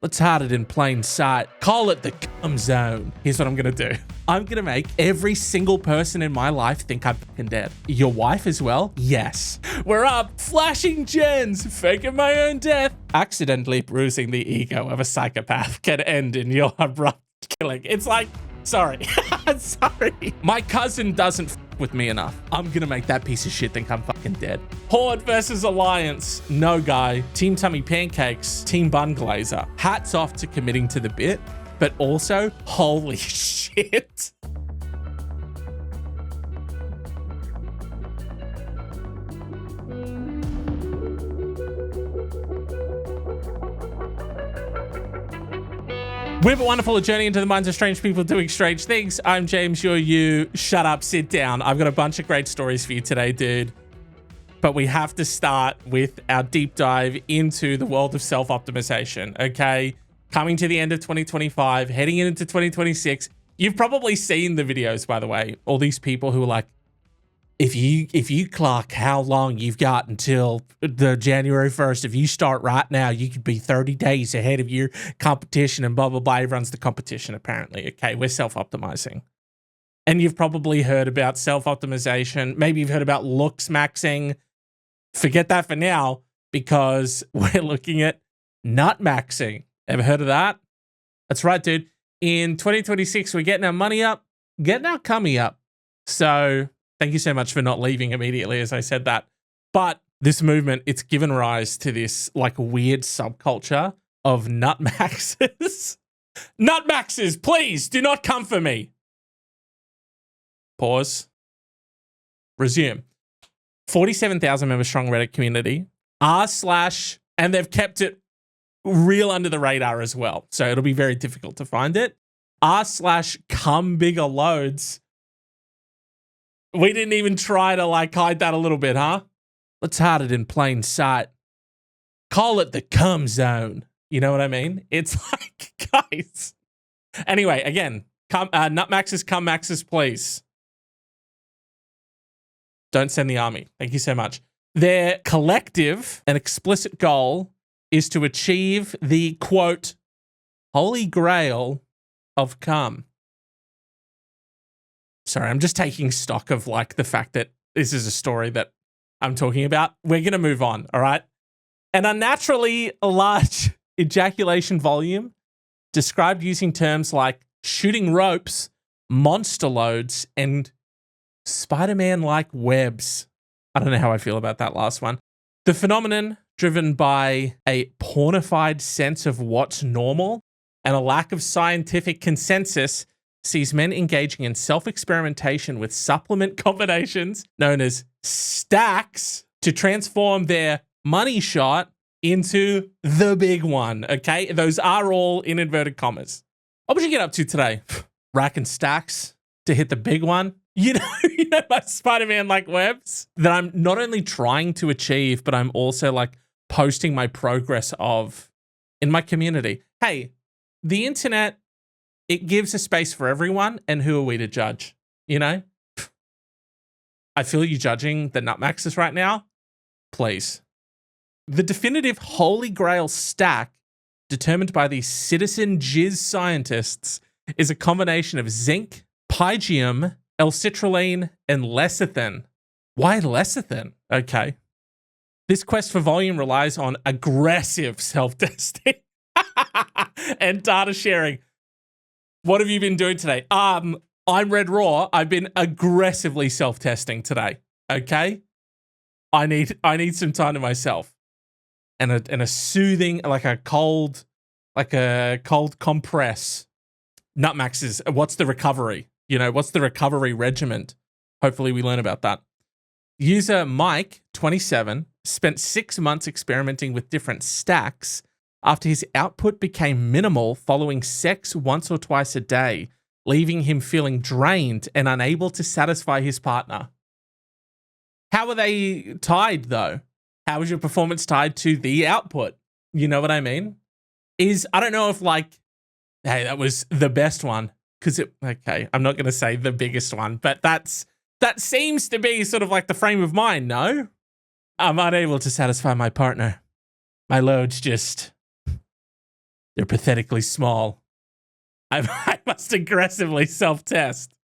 Let's hide it in plain sight. Call it the cum zone. Here's what I'm gonna do. I'm gonna make every single person in my life think I'm fucking dead. Your wife as well? Yes. We're up, flashing gens, faking my own death. Accidentally bruising the ego of a psychopath can end in your abrupt killing. It's like, sorry, sorry. My cousin doesn't f with me enough. I'm gonna make that piece of shit think I'm fucking dead. Horde versus Alliance. No guy. Team Tummy Pancakes. Team Bun Glazer. Hats off to committing to the bit, but also, holy shit. We have a wonderful journey into the minds of strange people doing strange things. I'm James, you're you. Shut up, sit down. I've got a bunch of great stories for you today, dude. But we have to start with our deep dive into the world of self-optimization, okay? Coming to the end of 2025, heading into 2026. You've probably seen the videos, by the way. All these people who are like, if you clock how long you've got until the January 1st, if you start right now, you could be 30 days ahead of your competition and blah, blah, blah. Everyone's the competition, apparently. Okay, we're self-optimizing. And you've probably heard about self-optimization. Maybe you've heard about Nutmaxxing. Forget that for now, because we're looking at Nutmaxxing. Ever heard of that? That's right, dude. In 2026, we're getting our money up, getting our cummy up. So thank you so much for not leaving immediately as I said that. But this movement, it's given rise to this like weird subculture of nutmaxers. Nutmaxers, please do not come for me. Pause. Resume. 47,000 member strong Reddit community. and they've kept it real under the radar as well. So it'll be very difficult to find it. /come bigger loads. We didn't even try to like hide that a little bit, huh? Let's hide it in plain sight. Call it the cum zone. You know what I mean? It's like, guys. Anyway, again, Nutmaxxers, cum maxes, please. Don't send the army. Thank you so much. Their collective and explicit goal is to achieve the, quote, holy grail of cum. Sorry, I'm just taking stock of like the fact that this is a story that I'm talking about. We're going to move on, all right? An unnaturally large ejaculation volume described using terms like shooting ropes, monster loads, and Spider-Man-like webs. I don't know how I feel about that last one. The phenomenon, driven by a pornified sense of what's normal and a lack of scientific consensus, sees men engaging in self-experimentation with supplement combinations known as stacks to transform their money shot into the big one, okay? Those are all in inverted commas. What would you get up to today? Racking stacks to hit the big one? You know my Spider-Man-like webs that I'm not only trying to achieve, but I'm also like posting my progress of in my community. Hey, the internet, it gives a space for everyone, and who are we to judge? You know? I feel you judging the Nutmaxxers right now. Please. The definitive holy grail stack, determined by the citizen jizz scientists, is a combination of zinc, pygium, L-citrulline, and lecithin. Why lecithin? Okay. This quest for volume relies on aggressive self-testing and data sharing. What have you been doing today? I'm Red Raw. I've been aggressively self-testing today. Okay? I need some time to myself. And a soothing, like a cold compress. Nutmaxxers, what's the recovery? You know, what's the recovery regimen? Hopefully we learn about that. User Mike, 27, spent 6 months experimenting with different stacks after his output became minimal following sex once or twice a day, leaving him feeling drained and unable to satisfy his partner. How are they tied, though? How is your performance tied to the output? You know what I mean? I don't know if like, hey, that was the best one. Okay, I'm not going to say the biggest one, but that seems to be sort of like the frame of mind, no? I'm unable to satisfy my partner. My load's just You're pathetically small. I must aggressively self-test.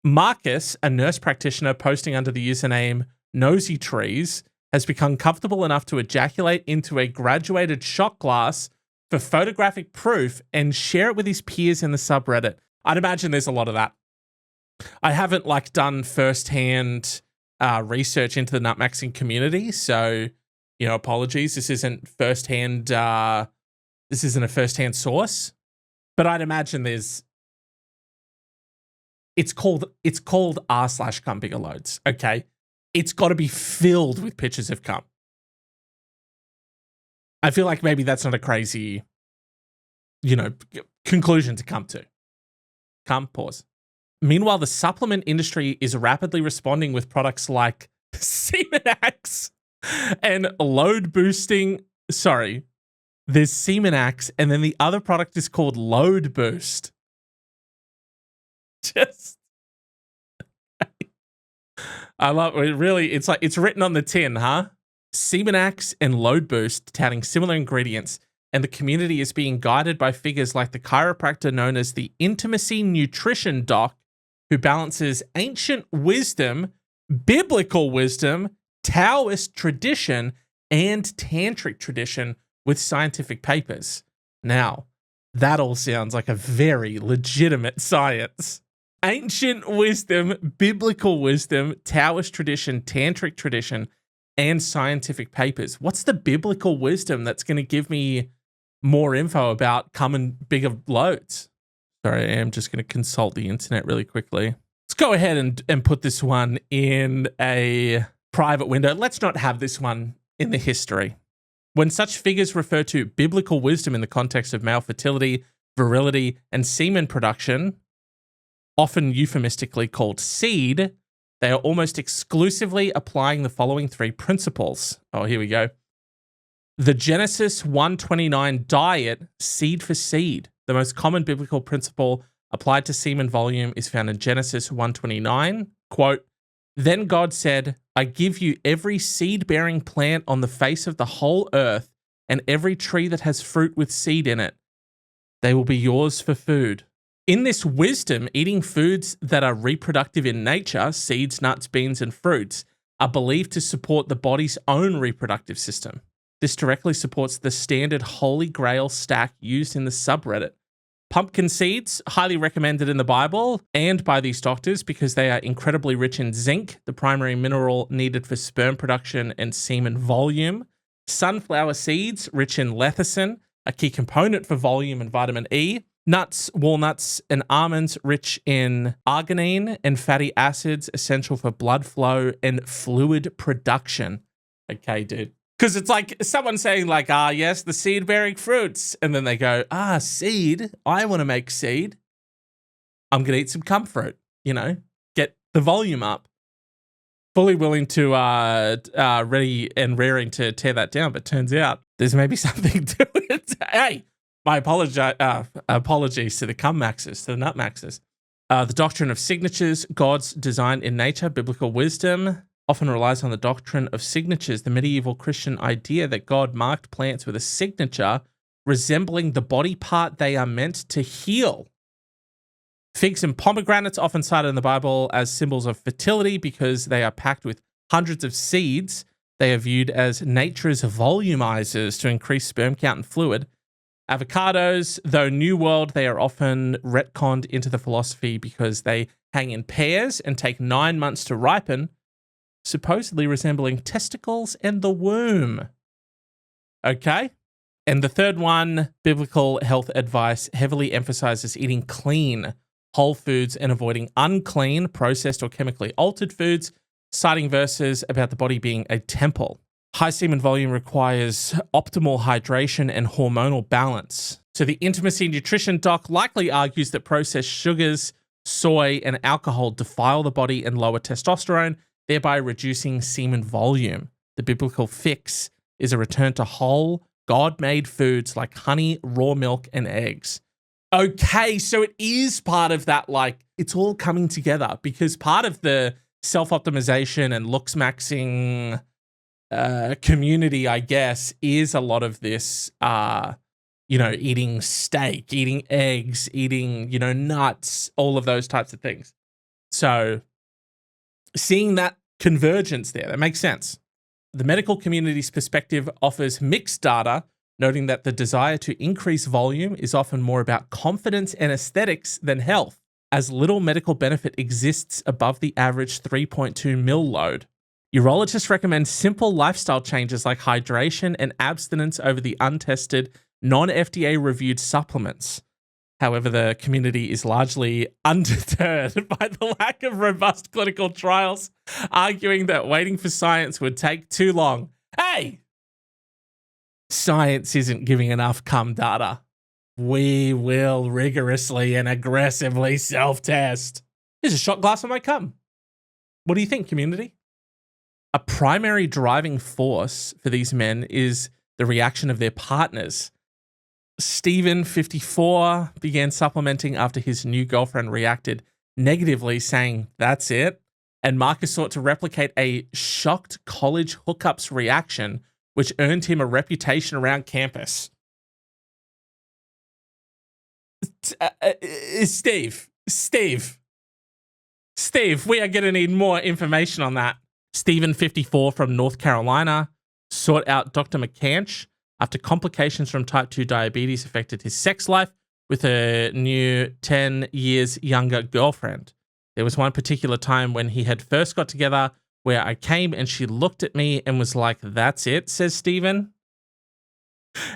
Marcus, a nurse practitioner posting under the username Nosy Trees, has become comfortable enough to ejaculate into a graduated shot glass for photographic proof and share it with his peers in the subreddit. I'd imagine there's a lot of that. I haven't done firsthand research into the Nutmaxxing community, so apologies. This isn't firsthand. This isn't a firsthand source, but I'd imagine there's. It's called r/cum bigger loads. Okay, it's got to be filled with pictures of cum. I feel like maybe that's not a crazy, conclusion to come to. Pause. Meanwhile, the supplement industry is rapidly responding with products like Semenax and load boosting. Sorry, there's Semenax, and then the other product is called Load Boost. I love it. Really, it's written on the tin, huh? Semenax and Load Boost touting similar ingredients, and the community is being guided by figures like the chiropractor known as the Intimacy Nutrition Doc, who balances ancient wisdom, biblical wisdom, Taoist tradition, and tantric tradition with scientific papers. Now, that all sounds like a very legitimate science. Ancient wisdom, biblical wisdom, Taoist tradition, tantric tradition, and scientific papers. What's the biblical wisdom that's going to give me more info about coming bigger loads? Sorry, I am just going to consult the internet really quickly. Let's go ahead and put this one in a private window. Let's not have this one in the history. When such figures refer to biblical wisdom in the context of male fertility, virility, and semen production, often euphemistically called seed, they are almost exclusively applying the following three principles. Oh, here we go. The Genesis 1:29 diet, seed for seed. The most common biblical principle applied to semen volume is found in Genesis 1:29. Quote, "Then God said, I give you every seed-bearing plant on the face of the whole earth and every tree that has fruit with seed in it. They will be yours for food." In this wisdom, eating foods that are reproductive in nature, seeds, nuts, beans, and fruits, are believed to support the body's own reproductive system. This directly supports the standard Holy Grail stack used in the subreddit. Pumpkin seeds, highly recommended in the Bible and by these doctors because they are incredibly rich in zinc, the primary mineral needed for sperm production and semen volume. Sunflower seeds, rich in lecithin, a key component for volume and vitamin E. Nuts, walnuts, and almonds, rich in arginine and fatty acids, essential for blood flow and fluid production. Okay, dude. Because it's like someone saying yes, the seed-bearing fruits. And then they go, seed? I want to make seed. I'm going to eat some cum fruit, get the volume up. Fully willing to, ready and raring to tear that down. But turns out there's maybe something to it. Hey, my apologies to the cum maxers, to the nut maxers. The doctrine of signatures, God's design in nature, biblical wisdom, often relies on the doctrine of signatures, the medieval Christian idea that God marked plants with a signature resembling the body part they are meant to heal. Figs and pomegranates, often cited in the Bible as symbols of fertility because they are packed with hundreds of seeds. They are viewed as nature's volumizers to increase sperm count and fluid. Avocados, though New World, they are often retconned into the philosophy because they hang in pairs and take 9 months to ripen, supposedly resembling testicles and the womb. Okay? And the third one, biblical health advice, heavily emphasizes eating clean, whole foods and avoiding unclean, processed or chemically altered foods, citing verses about the body being a temple. High semen volume requires optimal hydration and hormonal balance. So the Intimacy Nutrition Doc likely argues that processed sugars, soy, and alcohol defile the body and lower testosterone, thereby reducing semen volume. The biblical fix is a return to whole, God-made foods like honey, raw milk, and eggs. Okay, so it is part of that, it's all coming together because part of the self-optimization and looks-maxing community, I guess, is a lot of this eating steak, eating eggs, eating, nuts, all of those types of things. So seeing that convergence there, that makes sense. The medical community's perspective offers mixed data, noting that the desire to increase volume is often more about confidence and aesthetics than health, as little medical benefit exists above the average 3.2 mil load. Urologists recommend simple lifestyle changes like hydration and abstinence over the untested, non-FDA reviewed supplements. However, the community is largely undeterred by the lack of robust clinical trials, arguing that waiting for science would take too long. Hey! Science isn't giving enough cum data. We will rigorously and aggressively self-test. Here's a shot glass of my cum. What do you think, community? A primary driving force for these men is the reaction of their partners. Stephen, 54, began supplementing after his new girlfriend reacted negatively, saying, "That's it." And Marcus sought to replicate a shocked college hookups reaction, which earned him a reputation around campus. Steve, we are going to need more information on that. Stephen, 54, from North Carolina, sought out Dr. McCanch after complications from type 2 diabetes affected his sex life with a new 10 years younger girlfriend. There was one particular time when he had first got together where I came and she looked at me and was like, "That's it," says Stephen,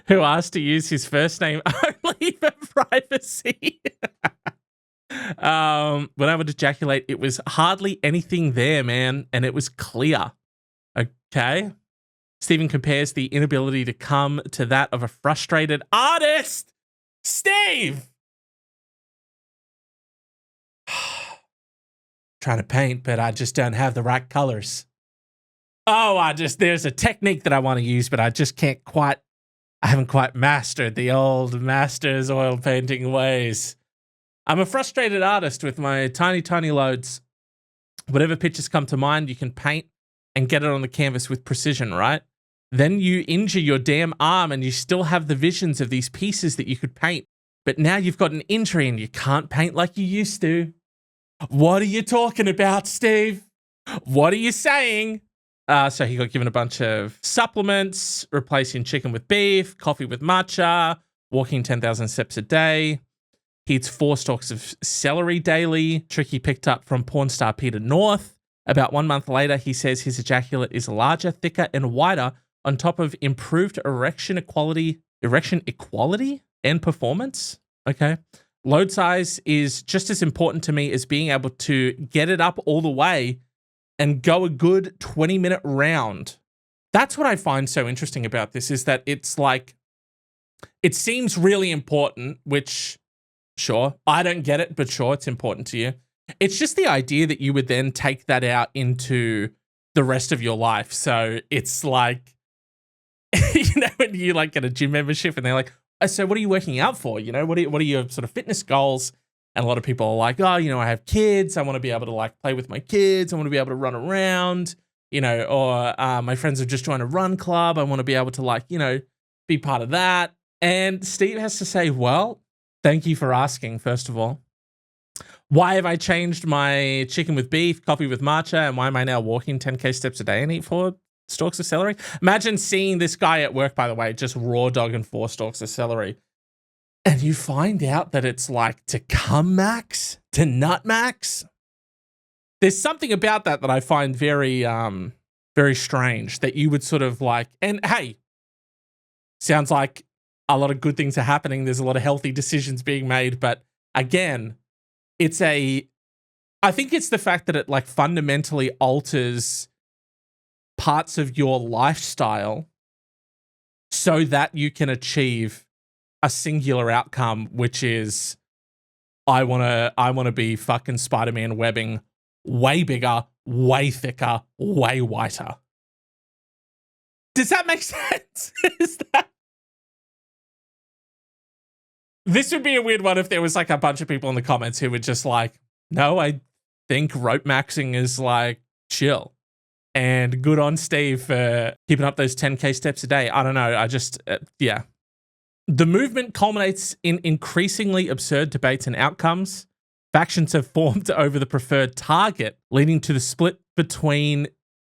who asked to use his first name only for privacy. When I would ejaculate, it was hardly anything there, man, and it was clear. Okay? Stephen compares the inability to come to that of a frustrated artist. Steve! Trying to paint, but I just don't have the right colors. There's a technique that I want to use, but I haven't quite mastered the old master's oil painting ways. I'm a frustrated artist with my tiny, tiny loads. Whatever pictures come to mind, you can paint and get it on the canvas with precision, right? Then you injure your damn arm and you still have the visions of these pieces that you could paint. But now you've got an injury and you can't paint like you used to. What are you talking about, Steve? What are you saying? So he got given a bunch of supplements, replacing chicken with beef, coffee with matcha, walking 10,000 steps a day. He eats 4 stalks of celery daily, trick he picked up from porn star Peter North. About 1 month later, he says his ejaculate is larger, thicker, and wider, on top of improved erection equality and performance. Okay. Load size is just as important to me as being able to get it up all the way and go a good 20-minute round. That's what I find so interesting about this, is that it's like, it seems really important, which, sure, I don't get it, but sure, it's important to you. It's just the idea that you would then take that out into the rest of your life. So it's like, when you like get a gym membership and they're like, "So what are you working out for? What are your sort of fitness goals?" And a lot of people are like, "Oh, I have kids. I want to be able to like play with my kids. I want to be able to run around, or my friends have just joined a run club. I want to be able to like, be part of that." And Steve has to say, "Well, thank you for asking, first of all. Why have I changed my chicken with beef, coffee with matcha, and why am I now walking 10K steps a day and eat 4 stalks of celery?" Imagine seeing this guy at work, by the way, just raw dogging 4 stalks of celery. And you find out that it's like to cum max, to nut max. There's something about that I find very, very strange, that you would sort of like, and hey, sounds like a lot of good things are happening. There's a lot of healthy decisions being made. But again, I think it's the fact that it like fundamentally alters parts of your lifestyle so that you can achieve a singular outcome, which is I want to be fucking Spider-Man webbing way bigger, way thicker, way whiter. Does that make sense? This would be a weird one if there was like a bunch of people in the comments who were just like, "No, I think rope maxing is like chill." And good on Steve for keeping up those 10K steps a day. I don't know. I just, yeah. The movement culminates in increasingly absurd debates and outcomes. Factions have formed over the preferred target, leading to the split between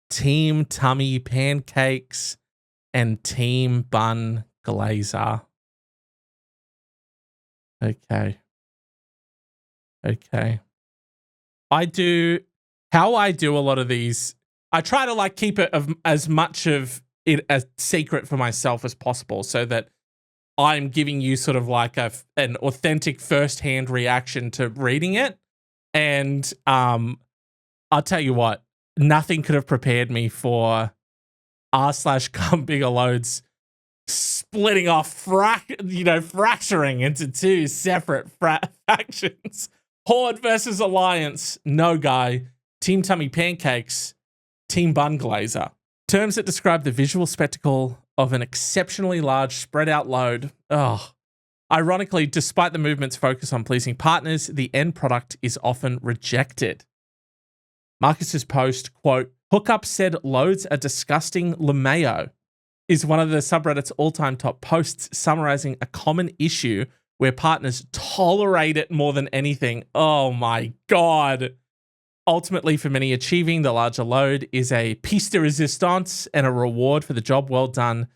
Team Tummy Pancakes and Team Bun Glazer. Okay. How I do a lot of these, I try to like keep it as much of it as secret for myself as possible so that I'm giving you sort of like an authentic first-hand reaction to reading it. And I'll tell you what, nothing could have prepared me for r/cum bigger loads splitting off, fracturing into two separate factions. Horde versus Alliance, no guy. Team Tummy Pancakes, Team Bun Glazer. Terms that describe the visual spectacle of an exceptionally large spread out load. Oh. Ironically, despite the movement's focus on pleasing partners, the end product is often rejected. Marcus's post, quote, "Hookup said loads are disgusting LeMayo," is one of the subreddit's all-time top posts summarizing a common issue where partners tolerate it more than anything. Oh my God. Ultimately, for many, achieving the larger load is a piece de resistance and a reward for the job well done,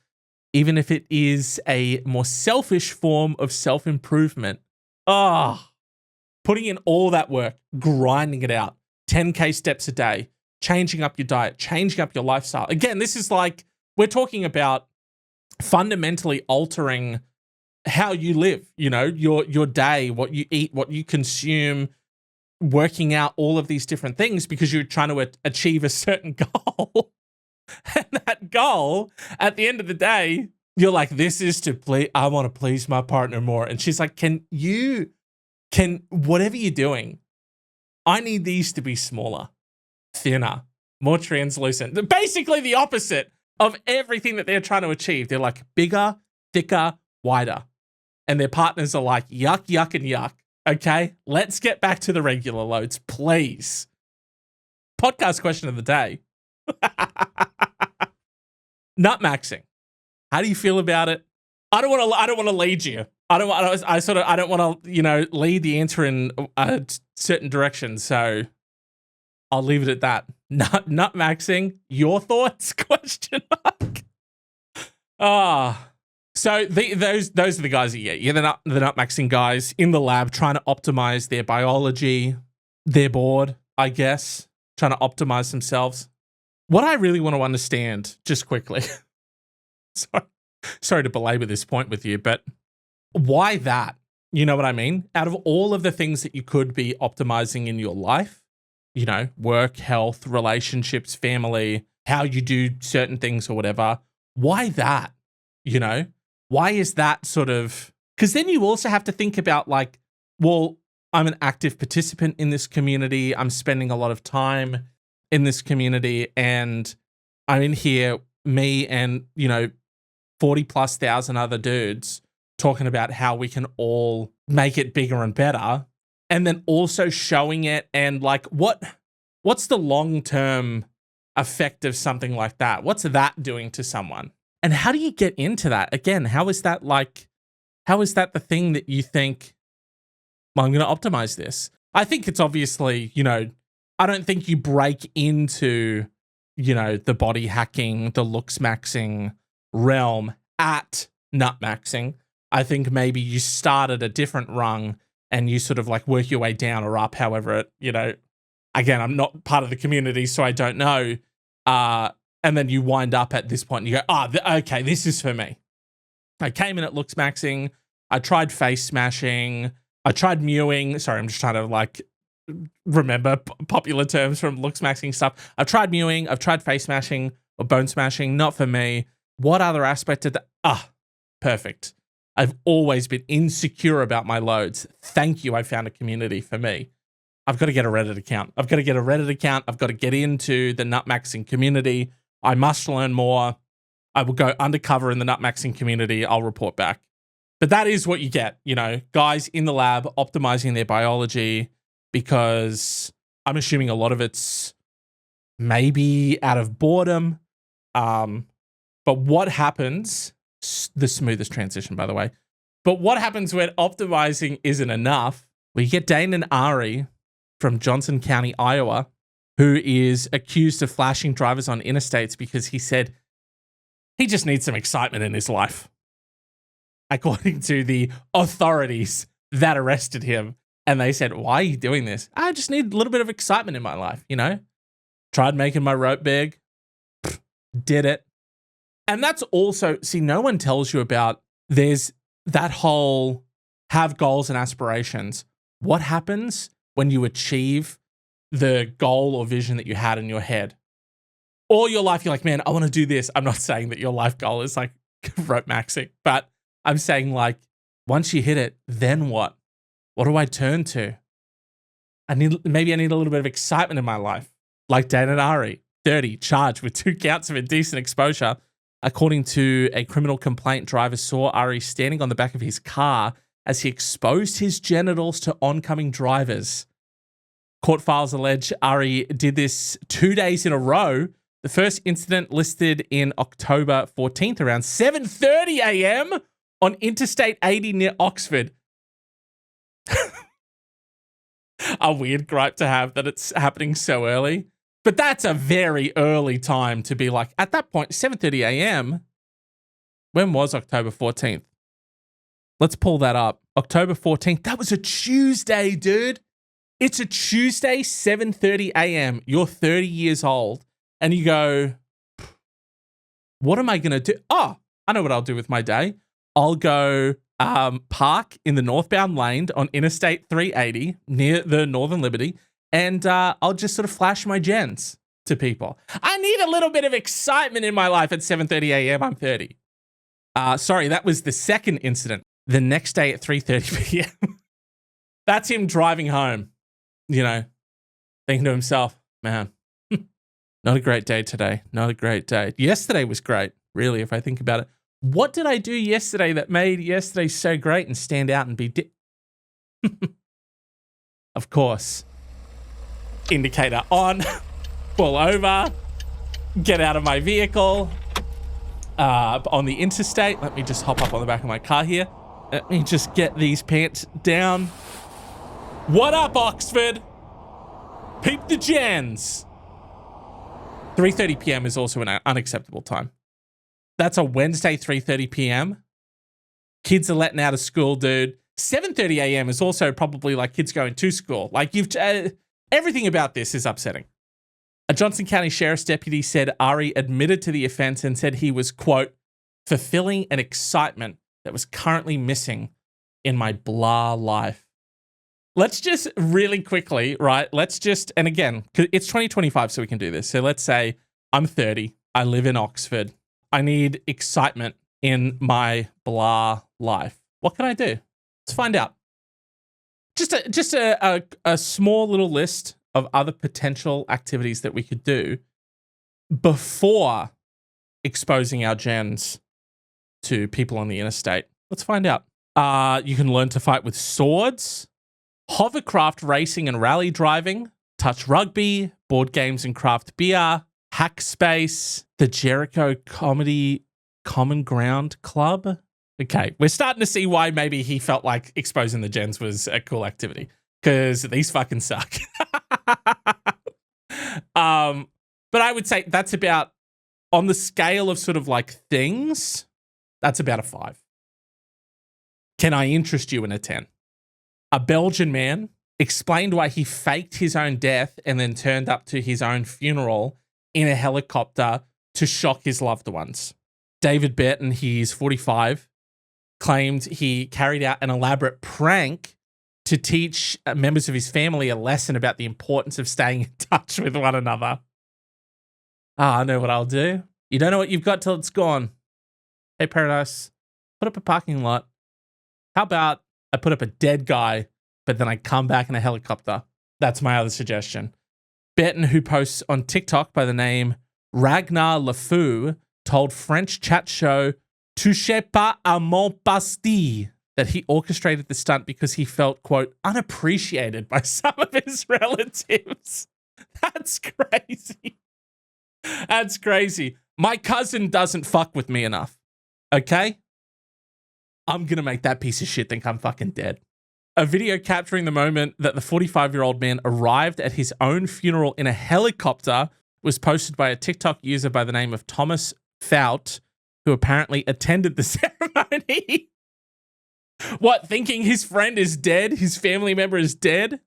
even if it is a more selfish form of self-improvement. Putting in all that work, grinding it out, 10K steps a day, changing up your diet, changing up your lifestyle. Again, this is like, we're talking about fundamentally altering how you live, your day, what you eat, what you consume, working out all of these different things because you're trying to achieve a certain goal. And that goal, at the end of the day, you're like, this is I want to please my partner more. And she's like, whatever you're doing, I need these to be smaller, thinner, more translucent. Basically the opposite of everything that they're trying to achieve. They're like bigger, thicker, wider. And their partners are like, yuck, yuck, and yuck. Okay, let's get back to the regular loads, please. Podcast question of the day. Nutmaxxing. How do you feel about it? I don't want to lead you. I don't want to, lead the answer in a certain direction. So I'll leave it at that. Nutmaxxing. Your thoughts? Question mark. So those are the guys that the Nutmaxxing guys in the lab trying to optimize their biology. They're bored, I guess, trying to optimize themselves. What I really want to understand, just quickly, sorry to belabor this point with you, but why that? You know what I mean? Out of all of the things that you could be optimizing in your life, work, health, relationships, family, how you do certain things or whatever, why that? Why is that sort of... Because then you also have to think about like, well, I'm an active participant in this community. I'm spending a lot of time in this community and I'm in here, me and, 40,000+ other dudes talking about how we can all make it bigger and better. And then also showing it and like, what's the long-term effect of something like that? What's that doing to someone? And how do you get into that? Again, how is that the thing that you think, well, I'm going to optimize this? I think it's obviously, I don't think you break into, the body hacking, the looks maxing realm at Nutmaxxing. I think maybe you start at a different rung and you sort of like work your way down or up, however it, again, I'm not part of the community, so I don't know. And then you wind up at this point and you go, okay, this is for me. I came in at looks maxing. I tried face smashing. I tried mewing. Sorry, I'm just trying to like remember popular terms from looks maxing stuff. I've tried mewing. I've tried face smashing or bone smashing. Not for me. What other aspect of that? Perfect. I've always been insecure about my loads. Thank you. I found a community for me. I've got to get a Reddit account. I've got to get into the Nutmaxxing community. I must learn more. I will go undercover in the Nutmaxxing community. I'll report back. But that is what you get, guys in the lab optimizing their biology, because I'm assuming a lot of it's maybe out of boredom. But what happens, the smoothest transition, by the way, But what happens when optimizing isn't enough? Well, you get Dane and Ari from Johnson County, Iowa, who is accused of flashing drivers on interstates because he said he just needs some excitement in his life, according to the authorities that arrested him. And they said, why are you doing this? I just need a little bit of excitement in my life, you know? Tried making my rope big, did it. And that's also, see, no one tells you about, there's that whole have goals and aspirations. What happens when you achieve the goal or vision that you had in your head? All your life, you're like, man, I want to do this. I'm not saying that your life goal is like rope maxing, but I'm saying like, once you hit it, then what? What do I turn to? Maybe I need a little bit of excitement in my life. Like Dan and Ari, 30, charged with 2 counts of indecent exposure. According to a criminal complaint, driver saw Ari standing on the back of his car as he exposed his genitals to oncoming drivers. Court files allege Ari did this 2 days in a row. The first incident listed in October 14th around 7:30 a.m. on Interstate 80 near Oxford. A weird gripe to have that it's happening so early. But that's a very early time to be like, at that point, 7:30 a.m. When was October 14th? Let's pull that up. October 14th. That was a Tuesday, dude. It's a Tuesday, 7:30 a.m. You're 30 years old. And you go, what am I going to do? Oh, I know what I'll do with my day. I'll go park in the northbound lane on Interstate 380 near the Northern Liberty. And I'll just sort of flash my gens to people. I need a little bit of excitement in my life at 7:30 a.m. I'm 30. Sorry, that was the second incident. The next day at 3:30 p.m. That's him driving home, you know, thinking to himself, man, not a great day today. Not a great day. Yesterday was great, really, if I think about it. What did I do yesterday that made yesterday so great and stand out and be Of course. Indicator on, pull over, get out of my vehicle, on the interstate. Let me just hop up on the back of my car here. Let me just get these pants down. What up, Oxford? Peep the gens. 3:30 p.m. is also an unacceptable time. That's a Wednesday, 3:30 p.m. Kids are letting out of school, dude. 7:30 a.m. is also probably like kids going to school. Like everything about this is upsetting. A Johnson County Sheriff's deputy said Ari admitted to the offense and said he was, quote, fulfilling an excitement that was currently missing in my blah life. Let's just really quickly, right? Let's just, and again, it's 2025, so we can do this. So let's say I'm 30. I live in Oxford. I need excitement in my blah life. What can I do? Let's find out. Just a small little list of other potential activities that we could do before exposing our gens to people on the interstate. Let's find out. You can learn to fight with swords, hovercraft racing and rally driving, touch rugby, board games and craft beer, hack space, the Jericho Comedy Common Ground Club. Okay, we're starting to see why maybe he felt like exposing the gens was a cool activity, because these fucking suck. But I would say that's about, on the scale of sort of like things, that's about a 5. Can I interest you in a 10? A Belgian man explained why he faked his own death and then turned up to his own funeral in a helicopter to shock his loved ones. David Burton, he's 45, claimed he carried out an elaborate prank to teach members of his family a lesson about the importance of staying in touch with one another. I know what I'll do. You don't know what you've got till it's gone. Hey, Paradise, put up a parking lot. How about I put up a dead guy, but then I come back in a helicopter? That's my other suggestion. Burton, who posts on TikTok by the name Ragnar LeFou, told French chat show Touchez pas à mon pastis that he orchestrated the stunt because he felt, quote, unappreciated by some of his relatives. That's crazy. That's crazy. My cousin doesn't fuck with me enough. Okay? I'm going to make that piece of shit think I'm fucking dead. A video capturing the moment that the 45-year-old man arrived at his own funeral in a helicopter was posted by a TikTok user by the name of Thomas Fout, who apparently attended the ceremony. What, thinking his friend is dead? His family member is dead?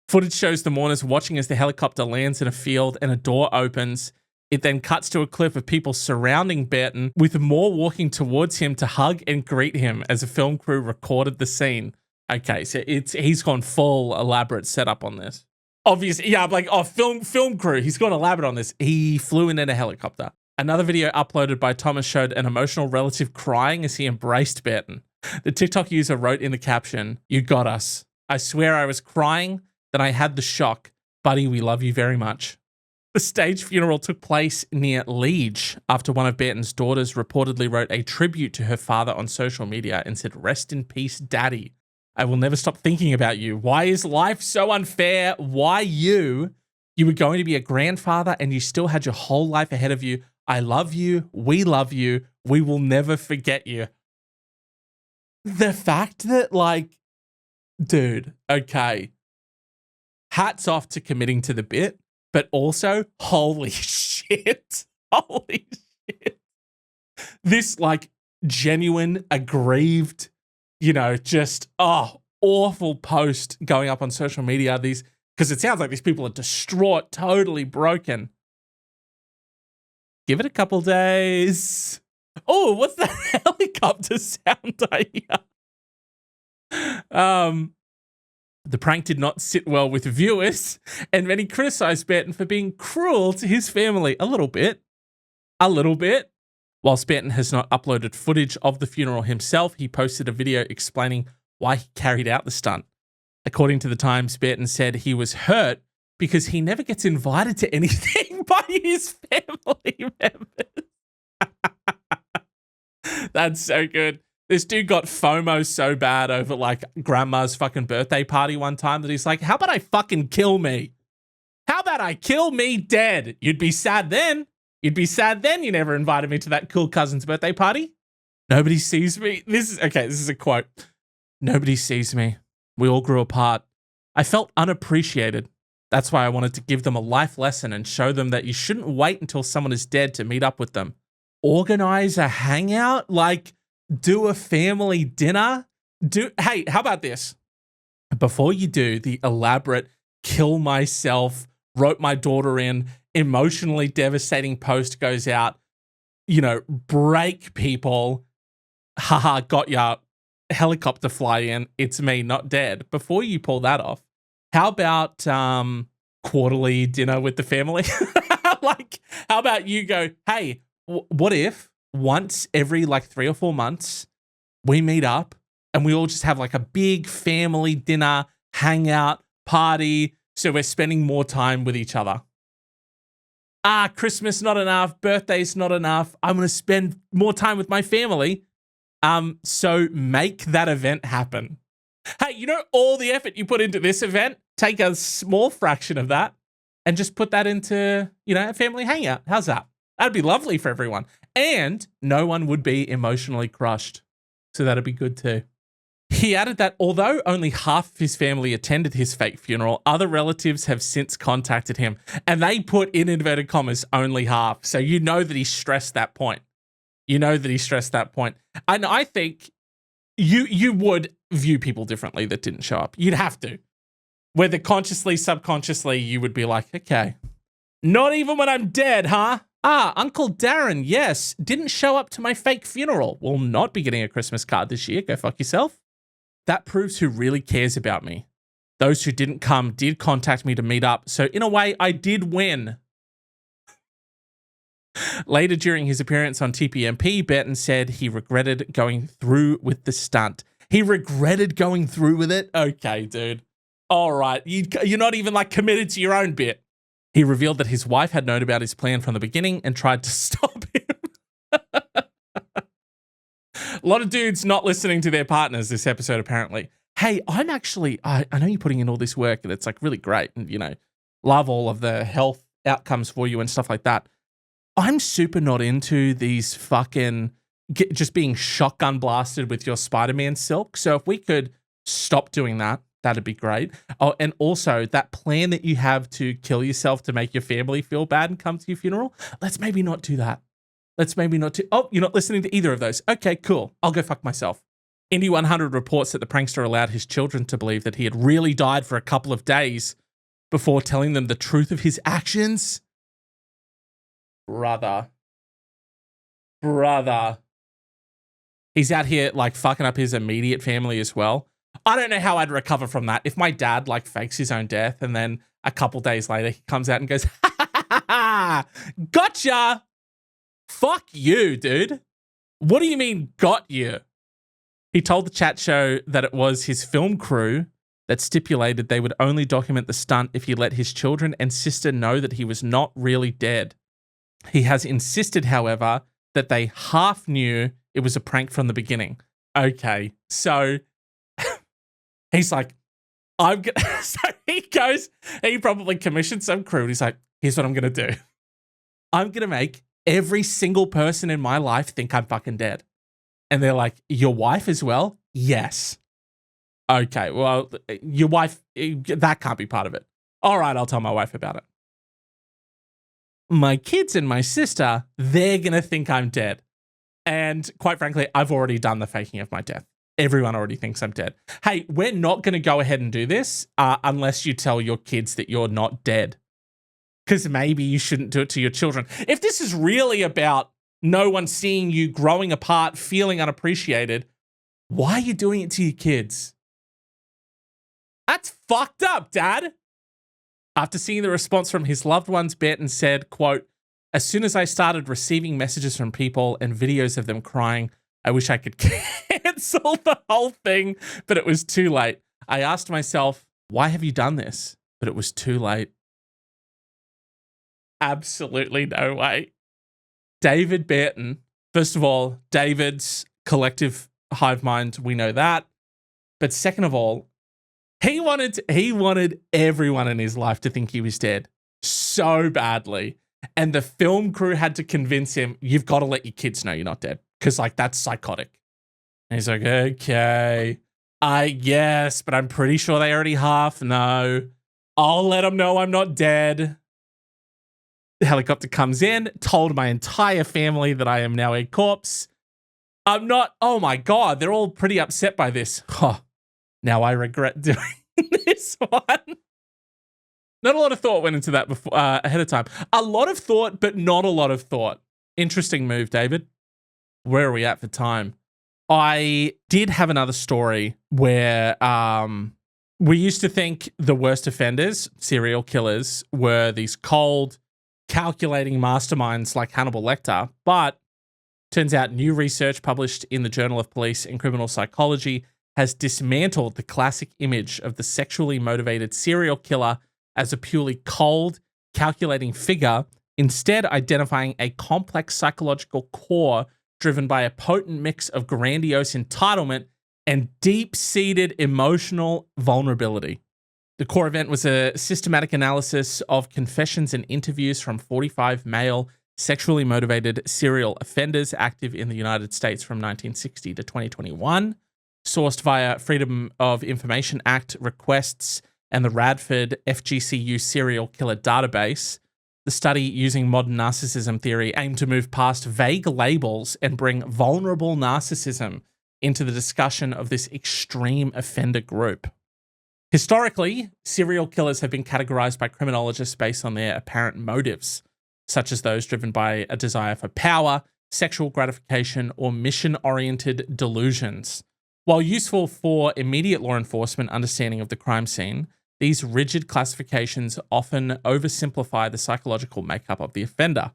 Footage shows the mourners watching as the helicopter lands in a field and a door opens. It then cuts to a clip of people surrounding Burton, with more walking towards him to hug and greet him as a film crew recorded the scene. Okay, so he's gone full elaborate setup on this. Obviously, yeah, I'm like, oh, film crew. He's gone elaborate on this. He flew in a helicopter. Another video uploaded by Thomas showed an emotional relative crying as he embraced Burton. The TikTok user wrote in the caption, "You got us. I swear I was crying, then I had the shock. Buddy, we love you very much." The stage funeral took place near Liege after one of Burton's daughters reportedly wrote a tribute to her father on social media and said, "Rest in peace, Daddy. I will never stop thinking about you. Why is life so unfair? Why you? You were going to be a grandfather and you still had your whole life ahead of you. I love you. We love you. We will never forget you." The fact that, like, dude, okay, hats off to committing to the bit, but also, holy shit. Holy shit. This, like, genuine, aggrieved, you know, just, awful post going up on social media. Because it sounds like these people are distraught, totally broken. Give it a couple days. Oh, what's that helicopter sound I hear? The prank did not sit well with viewers, and many criticized Burton for being cruel to his family. A little bit. Whilst Burton has not uploaded footage of the funeral himself, he posted a video explaining why he carried out the stunt. According to the Times, Burton said he was hurt because he never gets invited to anything by his family members. That's so good. This dude got FOMO so bad over, like, grandma's fucking birthday party one time that he's like, how about I fucking kill me? How about I kill me dead? You'd be sad then. You never invited me to that cool cousin's birthday party. Nobody sees me. This is a quote. Nobody sees me. We all grew apart. I felt unappreciated. That's why I wanted to give them a life lesson and show them that you shouldn't wait until someone is dead to meet up with them. Organize a hangout? Like, do a family dinner? Hey, how about this? Before you do the elaborate kill myself, wrote my daughter in, emotionally devastating post goes out, you know, break people, haha, got ya, helicopter fly in, it's me, not dead. Before you pull that off, how about quarterly dinner with the family? Like, how about you go, hey, what if once every like 3 or 4 months we meet up and we all just have like a big family dinner, hangout, party, so we're spending more time with each other. Christmas not enough, birthday's not enough, I'm going to spend more time with my family. So make that event happen. Hey, you know, all the effort you put into this event, take a small fraction of that and just put that into, you know, a family hangout. How's that? That'd be lovely for everyone. And no one would be emotionally crushed. So that'd be good too. He added that although only half of his family attended his fake funeral, other relatives have since contacted him. And they put in inverted commas, only half. So you know that he stressed that point. And I think you would view people differently that didn't show up. You'd have to. Whether consciously, subconsciously, you would be like, okay, not even when I'm dead, huh? Uncle Darren, yes, didn't show up to my fake funeral. Will not be getting a Christmas card this year. Go fuck yourself. That proves who really cares about me. Those who didn't come did contact me to meet up. So in a way, I did win. Later during his appearance on TPMP, Burton said he regretted going through with the stunt. He regretted going through with it? Okay, dude. All right. You're not even like committed to your own bit. He revealed that his wife had known about his plan from the beginning and tried to stop him. A lot of dudes not listening to their partners this episode, apparently. Hey, I know you're putting in all this work and it's like really great and, you know, love all of the health outcomes for you and stuff like that. I'm super not into these fucking just being shotgun blasted with your Spider-Man silk. So if we could stop doing that, that'd be great. Oh, and also that plan that you have to kill yourself to make your family feel bad and come to your funeral, let's maybe not do that. Let's maybe not do. Oh, you're not listening to either of those. Okay, cool. I'll go fuck myself. Indy 100 reports that the prankster allowed his children to believe that he had really died for a couple of days before telling them the truth of his actions. Brother. He's out here like fucking up his immediate family as well. I don't know how I'd recover from that. If my dad like fakes his own death and then a couple days later he comes out and goes, ha ha ha ha, gotcha. Fuck you, dude. What do you mean got you? He told the chat show that it was his film crew that stipulated they would only document the stunt if he let his children and sister know that he was not really dead. He has insisted, however, that they half knew it was a prank from the beginning. Okay, so he's like, so he goes, he probably commissioned some crew and he's like, here's what I'm going to do. I'm going to make every single person in my life think I'm fucking dead. And they're like, your wife as well? Yes. Okay, well, your wife, that can't be part of it. All right, I'll tell my wife about it. My kids and my sister, they're going to think I'm dead. And quite frankly, I've already done the faking of my death. Everyone already thinks I'm dead. Hey, we're not going to go ahead and do this unless you tell your kids that you're not dead. Because maybe you shouldn't do it to your children. If this is really about no one seeing you growing apart, feeling unappreciated, why are you doing it to your kids? That's fucked up, Dad. After seeing the response from his loved ones, Benton said, quote, as soon as I started receiving messages from people and videos of them crying, I wish I could cancel the whole thing, but it was too late. I asked myself, why have you done this? But it was too late. Absolutely no way. David Benton, first of all, David's collective hive mind, we know that. But second of all, he wanted everyone in his life to think he was dead so badly. And the film crew had to convince him, you've got to let your kids know you're not dead. Because, like, that's psychotic. And he's like, okay, I guess, but I'm pretty sure they already half know. I'll let them know I'm not dead. The helicopter comes in, told my entire family that I am now a corpse. I'm not, oh my God, they're all pretty upset by this. Oh, now I regret doing this one. Not a lot of thought went into that before ahead of time. A lot of thought, but not a lot of thought. Interesting move, David. Where are we at for time? I did have another story where we used to think the worst offenders, serial killers, were these cold, calculating masterminds like Hannibal Lecter, but turns out new research published in the Journal of Police and Criminal Psychology has dismantled the classic image of the sexually motivated serial killer as a purely cold, calculating figure, instead identifying a complex psychological core driven by a potent mix of grandiose entitlement and deep-seated emotional vulnerability. The core event was a systematic analysis of confessions and interviews from 45 male sexually motivated serial offenders active in the United States from 1960 to 2021, sourced via Freedom of Information Act requests and the Radford FGCU serial killer database. The study, using modern narcissism theory, aimed to move past vague labels and bring vulnerable narcissism into the discussion of this extreme offender group. Historically, serial killers have been categorized by criminologists based on their apparent motives, such as those driven by a desire for power, sexual gratification, or mission-oriented delusions. While useful for immediate law enforcement understanding of the crime scene, these rigid classifications often oversimplify the psychological makeup of the offender.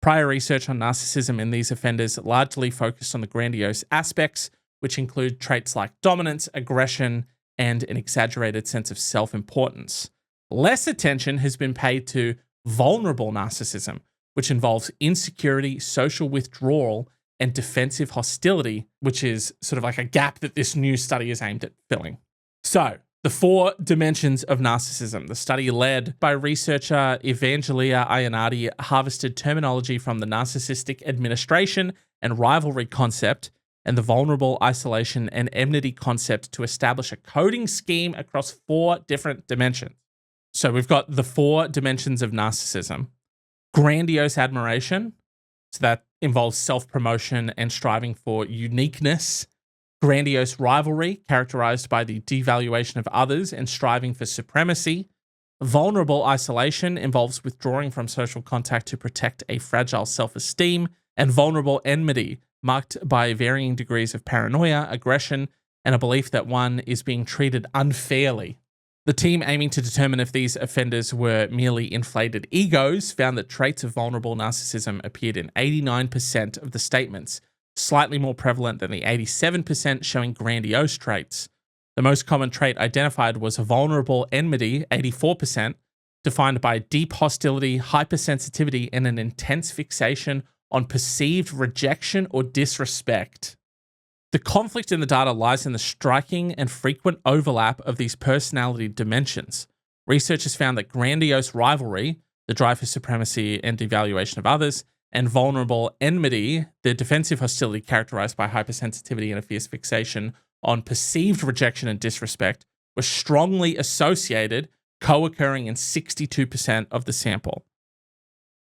Prior research on narcissism in these offenders largely focused on the grandiose aspects, which include traits like dominance, aggression, and an exaggerated sense of self-importance. Less attention has been paid to vulnerable narcissism, which involves insecurity, social withdrawal, and defensive hostility, which is sort of like a gap that this new study is aimed at filling. So, the 4 dimensions of narcissism. The study, led by researcher Evangelia Ionati, harvested terminology from the Narcissistic Administration and rivalry concept and the vulnerable, isolation, and enmity concept to establish a coding scheme across 4 different dimensions. So we've got the 4 dimensions of narcissism. Grandiose admiration, so that involves self-promotion and striving for uniqueness. Grandiose rivalry, characterized by the devaluation of others and striving for supremacy. Vulnerable isolation involves withdrawing from social contact to protect a fragile self-esteem. And vulnerable enmity, marked by varying degrees of paranoia, aggression, and a belief that one is being treated unfairly. The team aiming to determine if these offenders were merely inflated egos found that traits of vulnerable narcissism appeared in 89% of the statements, slightly more prevalent than the 87% showing grandiose traits. The most common trait identified was vulnerable enmity, 84%, defined by deep hostility, hypersensitivity, and an intense fixation on perceived rejection or disrespect. The conflict in the data lies in the striking and frequent overlap of these personality dimensions. Researchers found that grandiose rivalry, the drive for supremacy and devaluation of others, and vulnerable enmity, the defensive hostility characterized by hypersensitivity and a fierce fixation on perceived rejection and disrespect, were strongly associated, co-occurring in 62% of the sample.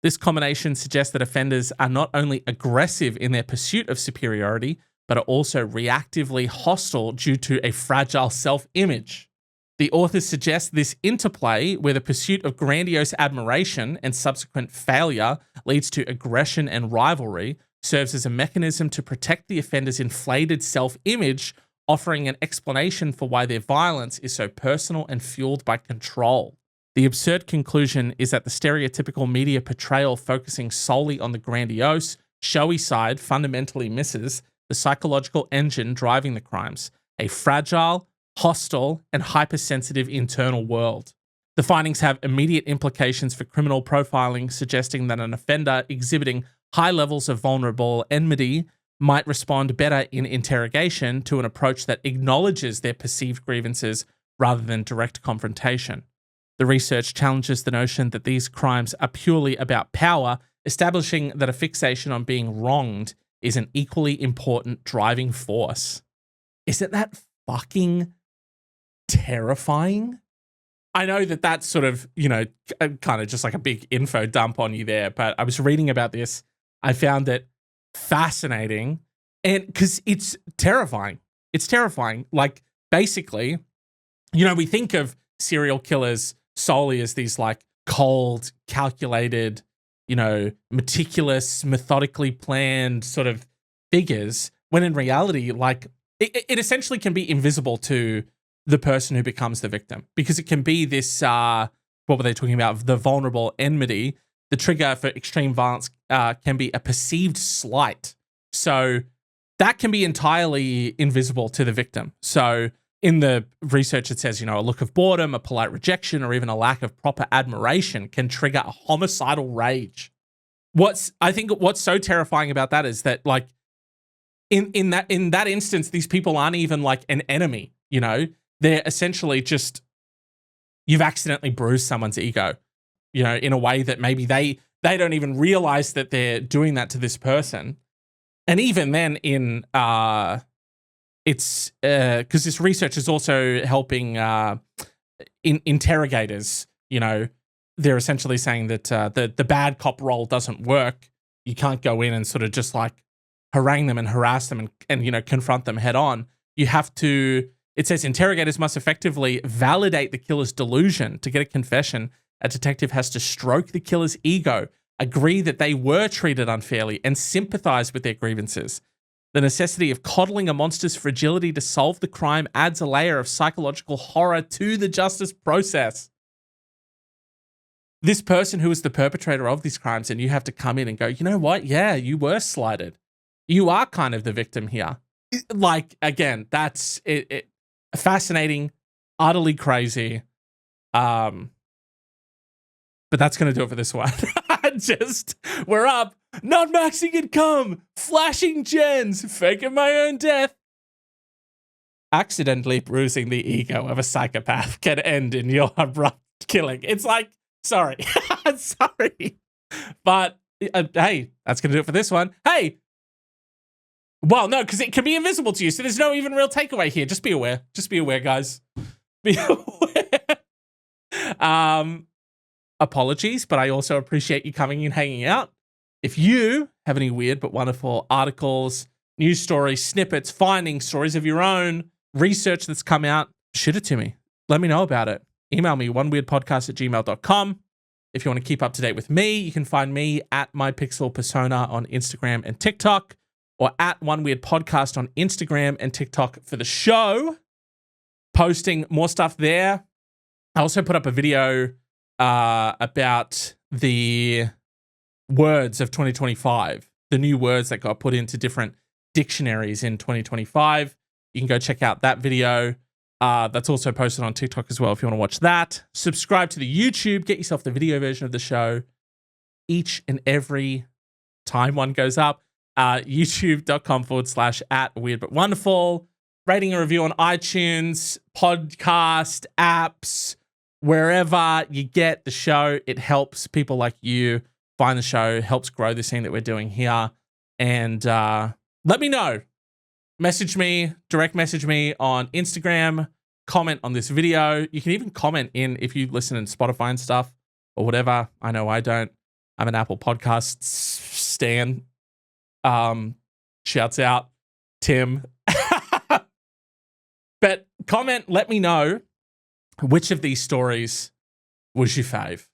This combination suggests that offenders are not only aggressive in their pursuit of superiority, but are also reactively hostile due to a fragile self-image. The authors suggest this interplay, where the pursuit of grandiose admiration and subsequent failure leads to aggression and rivalry, serves as a mechanism to protect the offender's inflated self-image, offering an explanation for why their violence is so personal and fueled by control. The absurd conclusion is that the stereotypical media portrayal focusing solely on the grandiose, showy side fundamentally misses the psychological engine driving the crimes, a fragile, hostile, and hypersensitive internal world. The findings have immediate implications for criminal profiling, suggesting that an offender exhibiting high levels of vulnerable enmity might respond better in interrogation to an approach that acknowledges their perceived grievances rather than direct confrontation. The research challenges the notion that these crimes are purely about power, establishing that a fixation on being wronged is an equally important driving force. Isn't that fucking terrifying? I know that that's sort of, kind of just like a big info dump on you there, but I was reading about this. I found it fascinating, and because it's terrifying. It's terrifying. Like, basically, we think of serial killers solely as these like cold, calculated, meticulous, methodically planned sort of figures, when in reality, like, it essentially can be invisible to the person who becomes the victim, because it can be this, what were they talking about? The vulnerable enmity. The trigger for extreme violence can be a perceived slight. So that can be entirely invisible to the victim. So in the research, it says, a look of boredom, a polite rejection, or even a lack of proper admiration can trigger a homicidal rage. I think what's so terrifying about that is that, like, in that instance, these people aren't even like an enemy, They're essentially just, you've accidentally bruised someone's ego, in a way that maybe they don't even realize that they're doing that to this person. And even then it's because this research is also helping interrogators. They're essentially saying that the bad cop role doesn't work. You can't go in and sort of just like harangue them and harass them and confront them head on. You have to. It says interrogators must effectively validate the killer's delusion. To get a confession, a detective has to stroke the killer's ego, agree that they were treated unfairly, and sympathize with their grievances. The necessity of coddling a monster's fragility to solve the crime adds a layer of psychological horror to the justice process. This person who is the perpetrator of these crimes, and you have to come in and go, you know what? Yeah, you were slighted. You are kind of the victim here. Like, again, that's it fascinating, utterly crazy. But that's going to do it for this one. We're up. Nutmaxxing income. Flashing gens. Faking my own death. Accidentally bruising the ego of a psychopath can end in your abrupt killing. It's like, sorry. Sorry. But, hey, that's going to do it for this one. Hey, Well, no, because it can be invisible to you. So there's no even real takeaway here. Just be aware. Just be aware, guys. Be aware. Apologies, but I also appreciate you coming and hanging out. If you have any weird but wonderful articles, news stories, snippets, findings, stories of your own, research that's come out, shoot it to me. Let me know about it. Email me, oneweirdpodcast@gmail.com. If you want to keep up to date with me, you can find me at mypixelpersona on Instagram and TikTok, or at oneweirdpodcast on Instagram and TikTok for the show. Posting more stuff there. I also put up a video about the words of 2025, the new words that got put into different dictionaries in 2025. You can go check out that video. That's also posted on TikTok as well if you want to watch that. Subscribe to the YouTube. Get yourself the video version of the show each and every time one goes up. youtube.com/@weirdbutwonderful. Rating and review on iTunes, podcast, apps, wherever you get the show. It helps people like you find the show, helps grow this thing that we're doing here. And let me know. Message me, direct message me on Instagram, comment on this video. You can even comment in if you listen in Spotify and stuff or whatever. I know I don't. I'm an Apple Podcast stan. Shouts out, Tim. But comment, let me know which of these stories was your fave.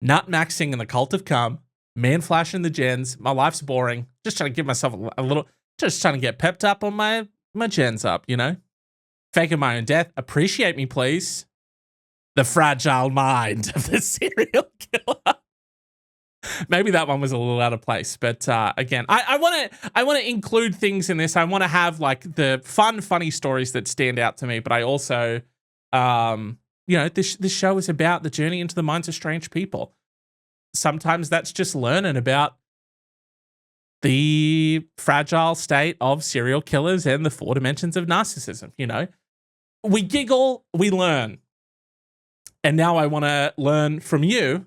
Nutmaxxing and the Cult of Cum, Man flashing the gens, my life's boring. Just trying to give myself a little, just trying to get pepped up on my gens up, you know? Faking my own death. Appreciate me, please. The fragile mind of the serial killer. Maybe that one was a little out of place, but again, I want to include things in this. I want to have like the funny stories that stand out to me, but I also, this show is about the journey into the minds of strange people. Sometimes that's just learning about the fragile state of serial killers and the 4 dimensions of narcissism. You know, we giggle, we learn, and now I want to learn from you.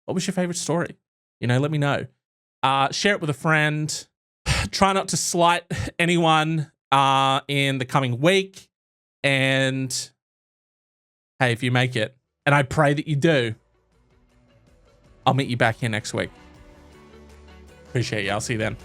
What was your favorite story? You know, let me know. Share it with a friend. Try not to slight anyone in the coming week. And hey, if you make it, and I pray that you do, I'll meet you back here next week. Appreciate you. I'll see you then.